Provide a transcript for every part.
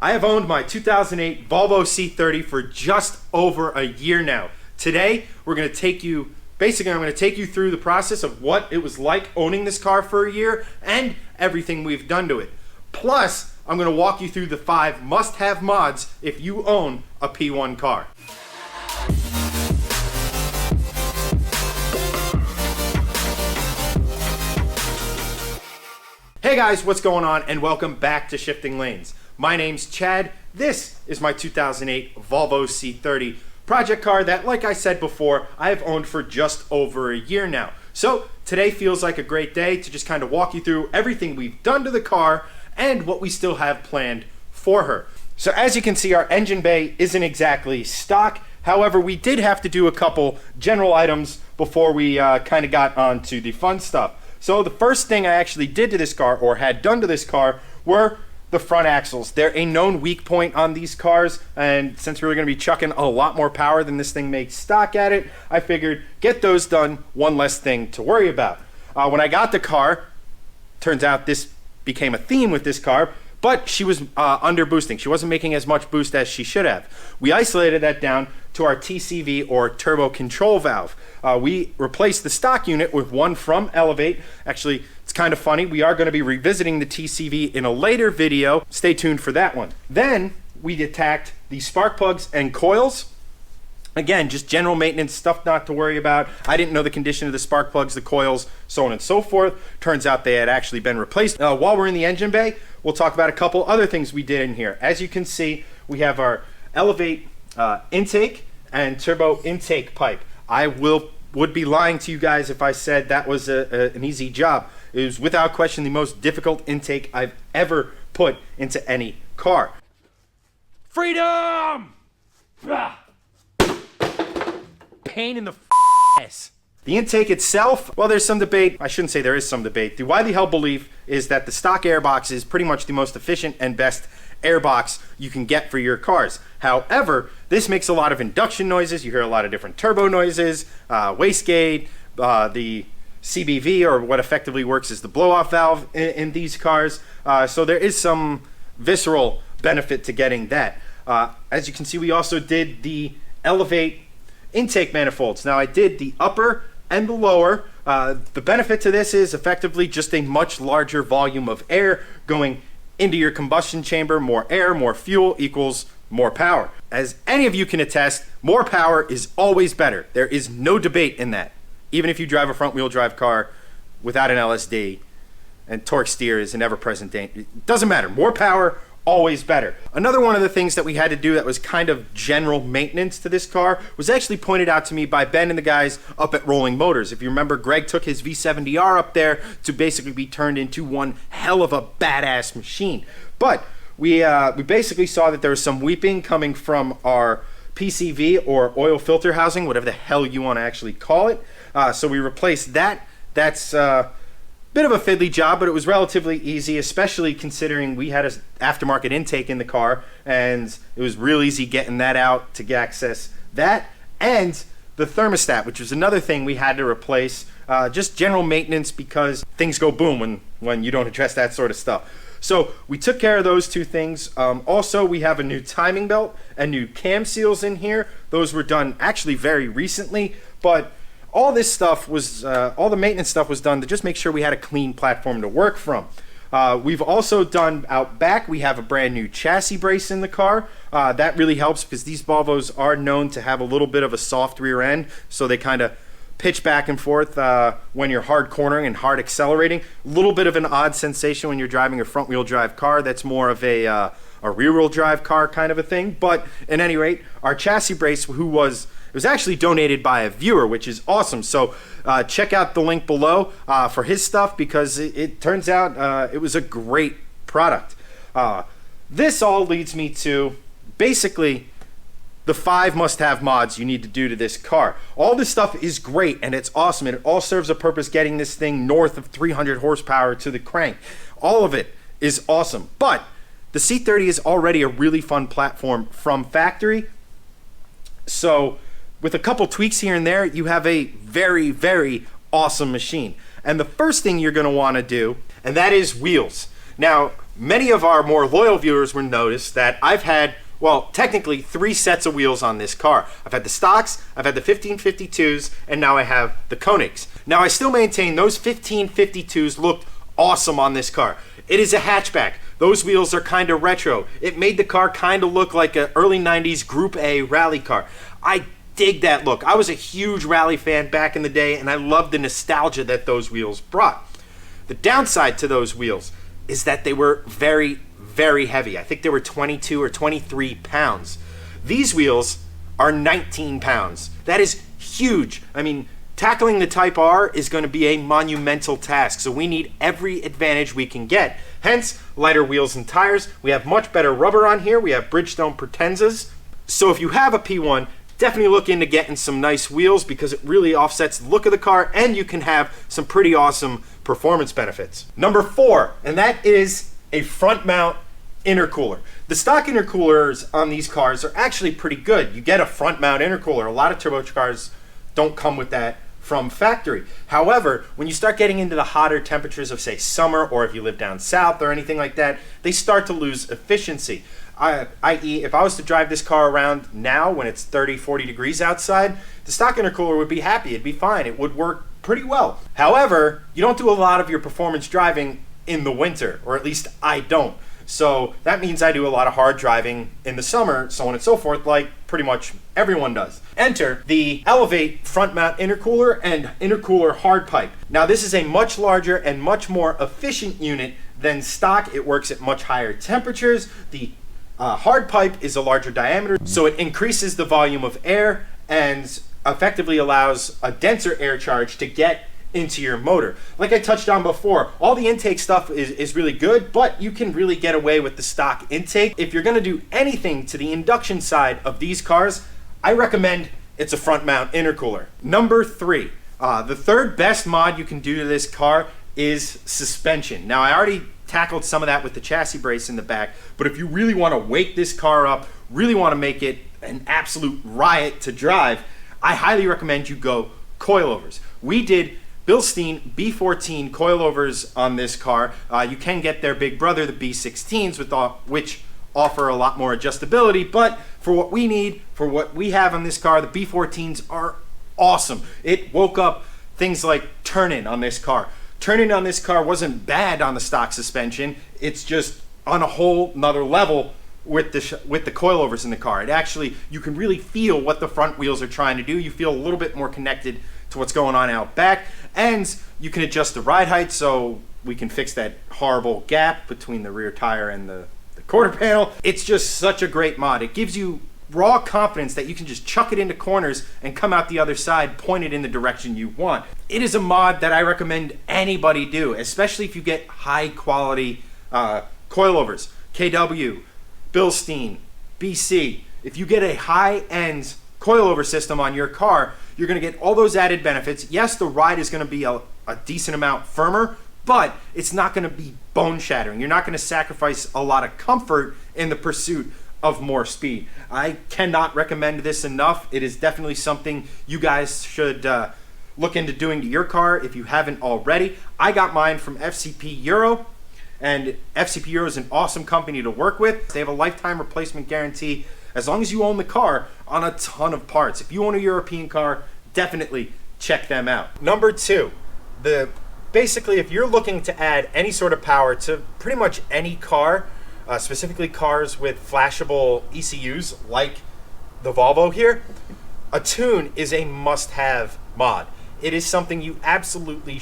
I have owned my 2008 Volvo C30 for just over a year now. Today, we're going to take you, basically I'm going to take you through the process of what it was like owning this car for a year and everything we've done to it. Plus, I'm going to walk you through the 5 must-have mods if you own a P1 car. Hey guys, what's going on, and welcome back to Shifting Lanes. My name's Chad. This is my 2008 Volvo C30 project car that, like I said before, I have owned for just over a year now. So today feels like a great day to just kind of walk you through everything we've done to the car and what we still have planned for her. So as you can see, our engine bay isn't exactly stock. However, we did have to do a couple general items before we kind of got onto the fun stuff. So the first thing I actually did to this car, or had done to this car, were the front axles. They're a known weak point on these cars, and since we were going to be chucking a lot more power than this thing makes stock at it, I figured get those done, one less thing to worry about. When I got the car, turns out this became a theme with this car, but she was under boosting. She wasn't making as much boost as she should have. We isolated that down to our TCV, or turbo control valve. We replaced the stock unit with one from Elevate. Actually, it's kind of funny. We are going to be revisiting the TCV in a later video. Stay tuned for that one. Then we attacked the spark plugs and coils. Again, just general maintenance stuff not to worry about. I didn't know the condition of the spark plugs, the coils, so on and so forth. Turns out they had actually been replaced. While we're in the engine bay, we'll talk about a couple other things we did in here. As you can see, we have our Elevate intake and turbo intake pipe. I would be lying to you guys if I said that was an easy job. It was without question the most difficult intake I've ever put into any car. Freedom! Pain in the ass. The intake itself, well, there's some debate. I shouldn't say there is some debate. The widely held belief is that the stock airbox is pretty much the most efficient and best airbox you can get for your cars. However, this makes a lot of induction noises. You hear a lot of different turbo noises, wastegate, the CBV, or what effectively works as the blow-off valve in these cars. So there is some visceral benefit to getting that. As you can see, we also did the Elevate intake manifolds. Now I did the upper and the lower. The benefit to this is effectively just a much larger volume of air going into your combustion chamber. More air, more fuel equals more power. As any of you can attest, more power is always better. There is no debate in that. Even if you drive a front wheel drive car without an LSD and torque steer is an ever-present danger, it doesn't matter. More power, always better. Another one of the things that we had to do that was kind of general maintenance to this car was actually pointed out to me by Ben and the guys up at Rolling Motors. If you remember, Greg took his V70R up there to basically be turned into one hell of a badass machine. But we basically saw that there was some weeping coming from our PCV, or oil filter housing, whatever the hell you want to actually call it. So we replaced that. That's bit of a fiddly job, but it was relatively easy, especially considering we had an aftermarket intake in the car, and it was real easy getting that out to access that. And the thermostat, which was another thing we had to replace, just general maintenance, because things go boom when you don't address that sort of stuff. So we took care of those two things. Also, we have a new timing belt and new cam seals in here. Those were done actually very recently, but all this stuff was, all the maintenance stuff was done to just make sure we had a clean platform to work from. We've also done out back, we have a brand new chassis brace in the car. That really helps because these Volvos are known to have a little bit of a soft rear end, so they kind of pitch back and forth when you're hard cornering and hard accelerating. A little bit of an odd sensation when you're driving a front wheel drive car. That's more of a rear wheel drive car kind of a thing. But at any rate, our chassis brace, it was actually donated by a viewer, which is awesome. So check out the link below for his stuff, because it turns out it was a great product. This all leads me to basically the 5 must-have mods you need to do to this car. All this stuff is great and it's awesome, and it all serves a purpose getting this thing north of 300 horsepower to the crank. All of it is awesome, but the C30 is already a really fun platform from factory. So with a couple tweaks here and there, you have a very, very awesome machine. And the first thing you're going to want to do, and that is wheels. Now, Many of our more loyal viewers will notice that I've had, well, technically 3 sets of wheels on this car. I've had the stocks, I've had the 1552s, and now I have the Koenigs. Now I still maintain those 1552s looked awesome on this car. It is a hatchback. Those wheels are kind of retro. It made the car kind of look like an early 90s Group A rally car. I dig that look. I was a huge rally fan back in the day, and I loved the nostalgia that those wheels brought. The downside to those wheels is that they were very, very heavy. I think they were 22 or 23 pounds. These wheels are 19 pounds. That is huge. I mean, tackling the Type R is going to be a monumental task, so we need every advantage we can get. Hence, lighter wheels and tires. We have much better rubber on here. We have Bridgestone Pretenzas. So if you have a P1, definitely look into getting some nice wheels because it really offsets the look of the car and you can have some pretty awesome performance benefits. Number 4, and that is a front mount intercooler. The stock intercoolers on these cars are actually pretty good. You get a front mount intercooler. A lot of turbocharged cars don't come with that from factory. However, when you start getting into the hotter temperatures of, say, summer, or if you live down south or anything like that, they start to lose efficiency. I.e., if I was to drive this car around now when it's 30, 40 degrees outside, the stock intercooler would be happy. It'd be fine. It would work pretty well. However, you don't do a lot of your performance driving in the winter, or at least I don't. So that means I do a lot of hard driving in the summer, so on and so forth, like pretty much everyone does. Enter the Elevate front mount intercooler and intercooler hard pipe. Now this is a much larger and much more efficient unit than stock. It works at much higher temperatures. The hard pipe is a larger diameter, so it increases the volume of air and effectively allows a denser air charge to get into your motor. Like I touched on before, all the intake stuff is really good, but you can really get away with the stock intake. If you're going to do anything to the induction side of these cars, I recommend it's a front mount intercooler. Number 3, the third best mod you can do to this car is suspension. Now I already tackled some of that with the chassis brace in the back, but if you really want to wake this car up, really want to make it an absolute riot to drive, I highly recommend you go coilovers. We did Bilstein B14 coilovers on this car. You can get their big brother, the B16s, which offer a lot more adjustability, but for what we need, for what we have on this car, the B14s are awesome. It woke up things like turn-in on this car. Turn-in on this car wasn't bad on the stock suspension. It's just on a whole nother level with the coilovers in the car. It actually, you can really feel what the front wheels are trying to do. You feel a little bit more connected to what's going on out back, and you can adjust the ride height so we can fix that horrible gap between the rear tire and the quarter panel. It's just such a great mod. It gives you raw confidence that you can just chuck it into corners and come out the other side pointed in the direction you want. It is a mod that I recommend anybody do, especially if you get high quality coilovers. KW, Bilstein, BC. If you get a high-end coilover system on your car, you're going to get all those added benefits. Yes, the ride is going to be a decent amount firmer, but it's not going to be bone shattering. You're not going to sacrifice a lot of comfort in the pursuit of more speed. I cannot recommend this enough. It is definitely something you guys should look into doing to your car if you haven't already. I got mine from FCP Euro, and FCP Euro is an awesome company to work with. They have a lifetime replacement guarantee as long as you own the car on a ton of parts. If you own a European car, definitely check them out. Number 2, basically if you're looking to add any sort of power to pretty much any car, specifically cars with flashable ECUs like the Volvo here, a tune is a must-have mod. It is something you absolutely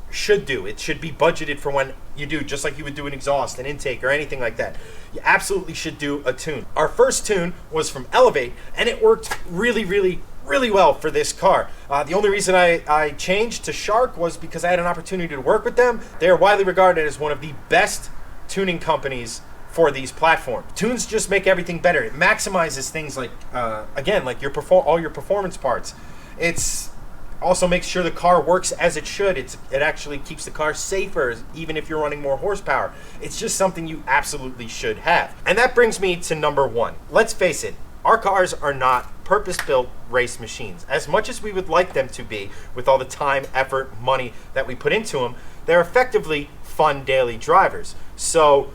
should do. It should be budgeted for when you do, just like you would do an exhaust, an intake, or anything like that. You absolutely should do a tune. Our first tune was from Elevate, and it worked really, really, really well for this car. The only reason I changed to Shark was because I had an opportunity to work with them. They are widely regarded as one of the best tuning companies for these platforms. Tunes just make everything better. It maximizes things like, again, like all your performance parts. It's also makes sure the car works as it should. It actually keeps the car safer, even if you're running more horsepower. It's just something you absolutely should have. And that brings me to number 1. Let's face it, our cars are not purpose-built race machines. As much as we would like them to be, with all the time, effort, money that we put into them, they're effectively fun daily drivers. So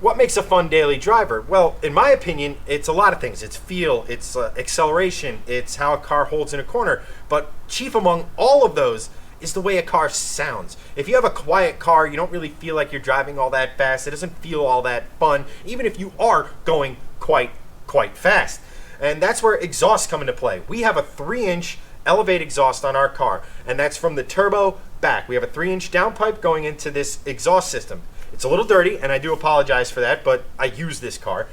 what makes a fun daily driver? Well, in my opinion, it's a lot of things. It's feel, it's acceleration, it's how a car holds in a corner. But chief among all of those is the way a car sounds. If you have a quiet car, you don't really feel like you're driving all that fast. It doesn't feel all that fun, even if you are going quite fast. And that's where exhausts come into play. We have a 3-inch Elevate exhaust on our car, and that's from the turbo back. We have a 3-inch downpipe going into this exhaust system. It's a little dirty, and I do apologize for that, but I use this car.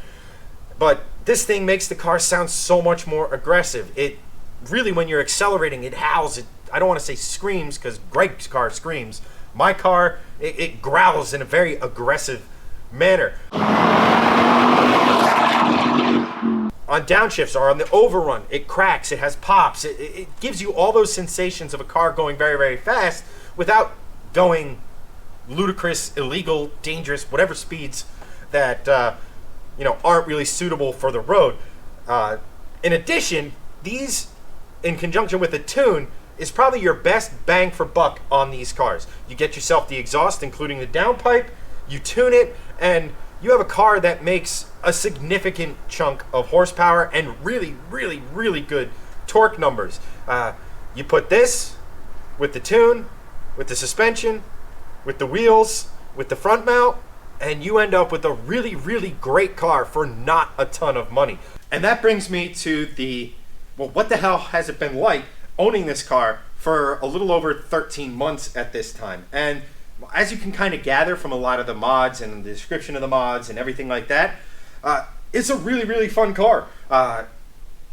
But this thing makes the car sound so much more aggressive. It really, when you're accelerating, it howls. I don't want to say screams, because Greg's car screams. My car, it growls in a very aggressive manner. On downshifts or on the overrun, it cracks, it has pops. It gives you all those sensations of a car going very fast without going ludicrous, illegal, dangerous, whatever speeds that aren't really suitable for the road. In addition, these, in conjunction with a tune, is probably your best bang for buck on these cars. You get yourself the exhaust, including the downpipe, you tune it, and you have a car that makes a significant chunk of horsepower and really good torque numbers. You put this with the tune, with the suspension, with the wheels, with the front mount, and you end up with a really great car for not a ton of money. And that brings me to what the hell has it been like owning this car for a little over 13 months at this time? And as you can kind of gather from a lot of the mods and the description of the mods and everything like that, it's a really fun car.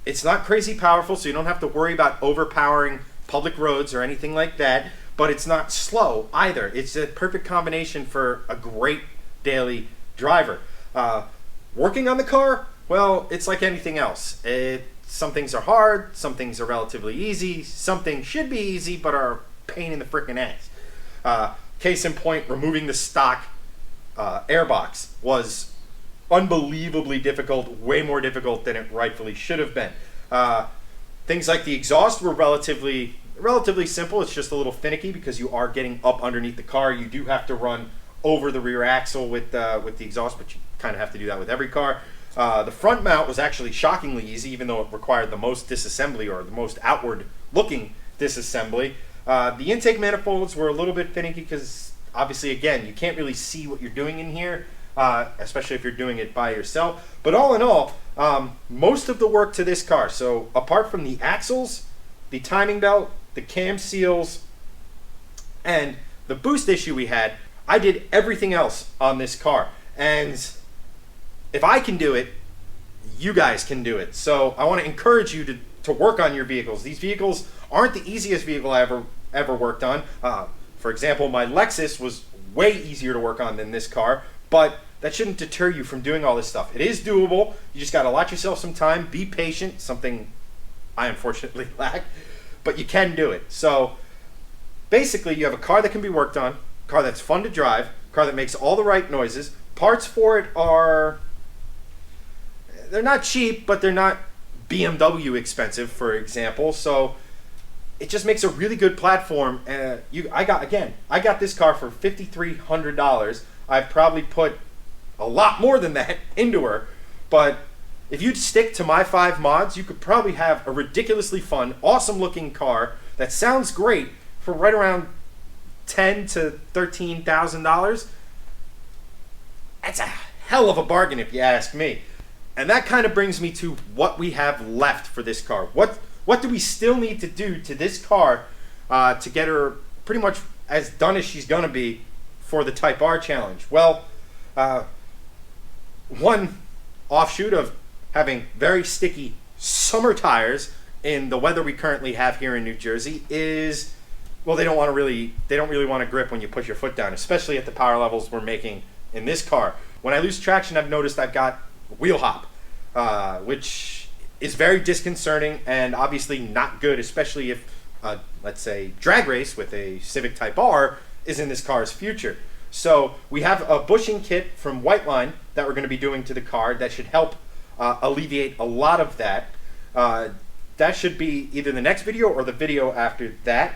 It's not crazy powerful, so you don't have to worry about overpowering public roads or anything like that, but it's not slow either. It's a perfect combination for a great daily driver. Working on the car, well, it's like anything else. Some things are hard, some things are relatively easy, some things should be easy but are a pain in the freaking ass. Case in point, removing the stock airbox was unbelievably difficult, way more difficult than it rightfully should have been. Things like the exhaust were relatively simple. It's just a little finicky because you are getting up underneath the car. You do have to run over the rear axle with the exhaust, but you kind of have to do that with every car. The front mount was actually shockingly easy, even though it required the most disassembly, or the most outward looking disassembly. The intake manifolds were a little bit finicky because obviously, again, you can't really see what you're doing in here, especially if you're doing it by yourself. But all in all, most of the work to this car, so apart from the axles, the timing belt, the cam seals, and the boost issue we had, I did everything else on this car. And if I can do it, you guys can do it. So I want to encourage you to work on your vehicles. These vehicles aren't the easiest vehicle I ever worked on. For example, my Lexus was way easier to work on than this car, but that shouldn't deter you from doing all this stuff. It is doable. You just got to allot yourself some time, be patient, something I unfortunately lack, but you can do it. So basically, you have a car that can be worked on, a car that's fun to drive, a car that makes all the right noises. Parts for it they're not cheap, but they're not BMW expensive, for example. So it just makes a really good platform. I got this car for $5,300. I've probably put a lot more than that into her, but if you'd stick to my 5 mods, you could probably have a ridiculously fun, awesome looking car that sounds great for right around $10,000 to $13,000. That's a hell of a bargain if you ask me. And that kind of brings me to what we have left for this car. What do we still need to do to this car to get her pretty much as done as she's going to be for the Type R challenge? Well, one offshoot of having very sticky summer tires in the weather we currently have here in New Jersey is, well, they don't really want to grip when you put your foot down, especially at the power levels we're making in this car. When I lose traction, I've noticed I've got wheel hop, which is very disconcerting and obviously not good, especially if, let's say, drag race with a Civic Type R is in this car's future. So we have a bushing kit from Whiteline that we're going to be doing to the car that should help alleviate a lot of that. That should be either the next video or the video after that.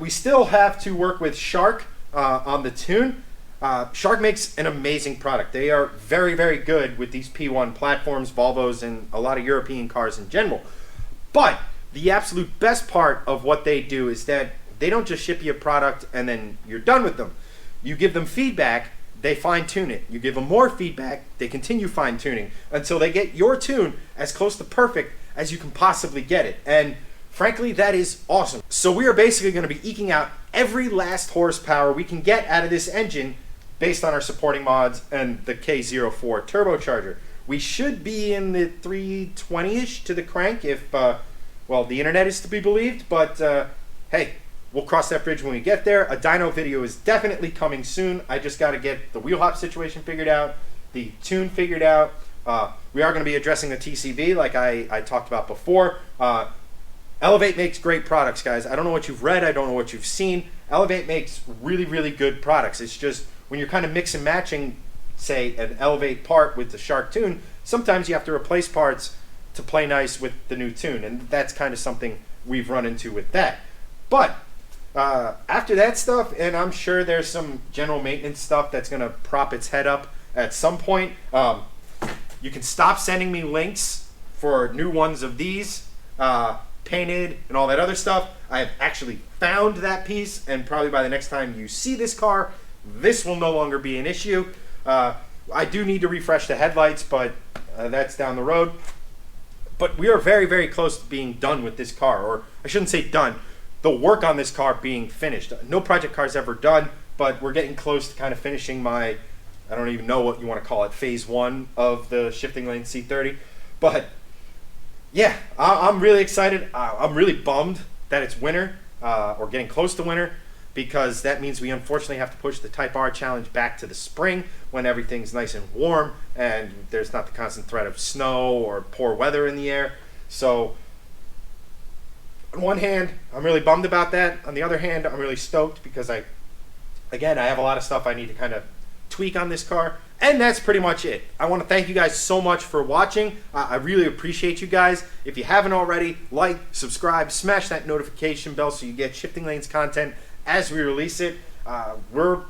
We still have to work with Shark on the tune. Shark makes an amazing product. They are very, very good with these P1 platforms, Volvos, and a lot of European cars in general. But the absolute best part of what they do is that they don't just ship you a product and then you're done with them. You give them feedback, they fine-tune it. You give them more feedback, they continue fine-tuning until they get your tune as close to perfect as you can possibly get it. And frankly, that is awesome. So we are basically going to be eking out every last horsepower we can get out of this engine based on our supporting mods and the K04 turbocharger. We should be in the 320-ish to the crank if, well, the internet is to be believed, but hey, we'll cross that bridge when we get there. A dyno video is definitely coming soon. I just got to get the wheel hop situation figured out, the tune figured out. We are going to be addressing the TCV like I talked about before. Elevate makes great products, guys. I don't know what you've read. I don't know what you've seen. Elevate makes really, really good products. It's just when you're kind of mix and matching, say, an Elevate part with the Shark tune, sometimes you have to replace parts to play nice with the new tune, and that's kind of something we've run into with that. But after that stuff, and I'm sure there's some general maintenance stuff that's going to prop its head up at some point, you can stop sending me links for new ones of these, painted and all that other stuff. I have actually found that piece, and probably by the next time you see this car, this will no longer be an issue. I do need to refresh the headlights, but that's down the road. But we are very, very close to being done with this car, or I shouldn't say done, the work on this car being finished. No project car is ever done, but we're getting close to kind of finishing my, I don't even know what you want to call it, phase 1 of the Shifting Lane C30. But yeah, I'm really excited. I'm really bummed that it's winter, or getting close to winter, because that means we unfortunately have to push the Type R challenge back to the spring when everything's nice and warm and there's not the constant threat of snow or poor weather in the air. So on one hand, I'm really bummed about that. On the other hand, I'm really stoked because I have a lot of stuff I need to kind of tweak on this car. And that's pretty much it. I want to thank you guys so much for watching. I really appreciate you guys. If you haven't already, like, subscribe, smash that notification bell so you get Shifting Lanes content as we release it. We're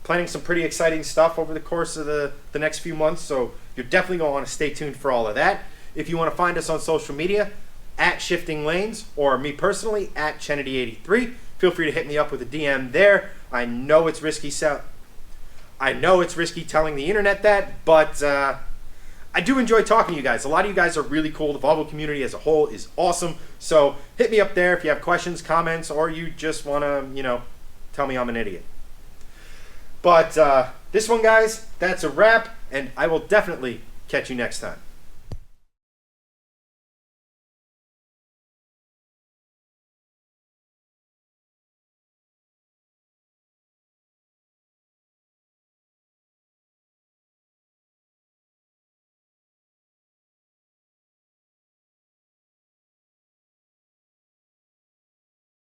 planning some pretty exciting stuff over the course of the next few months, so you're definitely going to want to stay tuned for all of that. If you want to find us on social media, at Shifting Lanes, or me personally, at Chennedy83, feel free to hit me up with a DM there. I know it's risky telling the internet that, but I do enjoy talking to you guys. A lot of you guys are really cool. The Volvo community as a whole is awesome. So hit me up there if you have questions, comments, or you just want to, tell me I'm an idiot. But this one, guys, that's a wrap, and I will definitely catch you next time.